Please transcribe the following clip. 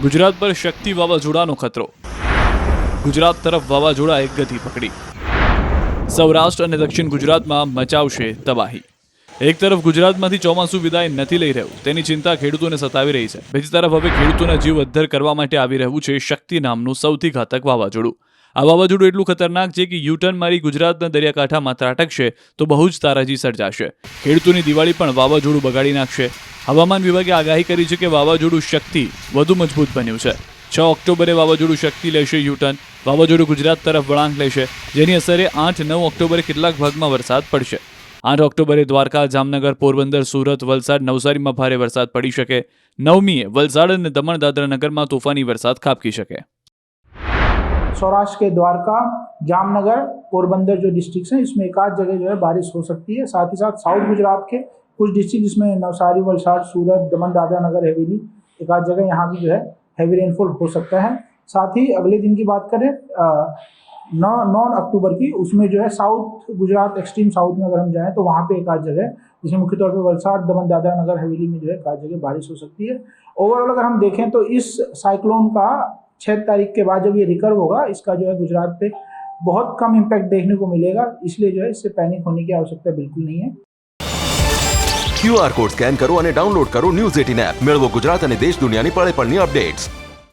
ગુજરાત પર શક્તિ વાવાઝોડાનો ખતરો. ગુજરાત તરફ વાવાઝોડાએ ગતિ પકડી. સૌરાષ્ટ્ર અને દક્ષિણ ગુજરાતમાં મચાવશે તબાહી. એક તરફ ગુજરાતમાંથી ચોમાસું વિદાય નથી લઈ રહ્યું, તેની ચિંતા ખેડૂતોને સતાવી રહી છે. બીજી તરફ હવે ખેડૂતોના જીવ અદ્ધર કરવા માટે આવી રહ્યું છે શક્તિ નામનું સૌથી ઘાતક વાવાઝોડું. આ વાવાઝોડું એટલું ખતરનાક છે કે યુટર્ન મારી ગુજરાતના દરિયાકાંઠામાં ત્રાટકશે તો બહુ જ તારાજી સર્જાશે. ખેડૂતોની દિવાળી પણ વાવાઝોડું બગાડી નાખશે. હવામાન વિભાગે આગાહી કરી છે કે વાવાઝોડું શક્તિ વધુ મજબૂત બન્યું છે. 6 ઓક્ટોબરે વાવાઝોડું શક્તિ લેશે યુટર્ન. વાવાઝોડું ગુજરાત તરફ વળાંક લેશે, જેની અસરે 8-9 ઓક્ટોબરે કેટલાક ભાગમાં વરસાદ પડશે. 8 ઓક્ટોબરે દ્વારકા, જામનગર, પોરબંદર, સુરત, વલસાડ, નવસારીમાં ભારે વરસાદ પડી શકે. 9મીએ વલસાડ અને દમણ દાદરા નગરમાં તોફાની વરસાદ ખાબકી શકે. सौराष्ट्र के द्वारका, जामनगर, पोरबंदर जो डिस्ट्रिक्ट हैं इसमें एक आध जगह जो है बारिश हो सकती है. साथ ही साथ साउथ गुजरात के कुछ डिस्ट्रिक्ट जिसमें नवसारी, वलसाड, सूरत, दमन दादरा नगर हवेली, एक आध जगह यहाँ भी जो है हैवी रेनफॉल हो सकता है. साथ ही अगले दिन की बात करें 9 अक्टूबर की, उसमें जो है साउथ गुजरात एक्सट्रीम साउथ में अगर हम जाएँ तो वहाँ पे एक आध जगह जिसमें मुख्य तौर पर वलसाड, दमन दादरा नगर हवेली में जो है एक आध जगह बारिश हो सकती है. ओवरऑल अगर हम देखें तो इस साइक्लोन का 6 तारीख के बाद जब ये रिकवर होगा, इसका जो है गुजरात पे बहुत कम इम्पैक्ट देखने को मिलेगा. इसलिए जो है इससे पैनिक होने की आवश्यकता बिल्कुल नहीं है. QR કોડ સ્કેન કરો અને ડાઉનલોડ કરો News 18 એપ. મેળવો ગુજરાત અને દેશ દુનિયાની પળે પળની અપડેટ્સ.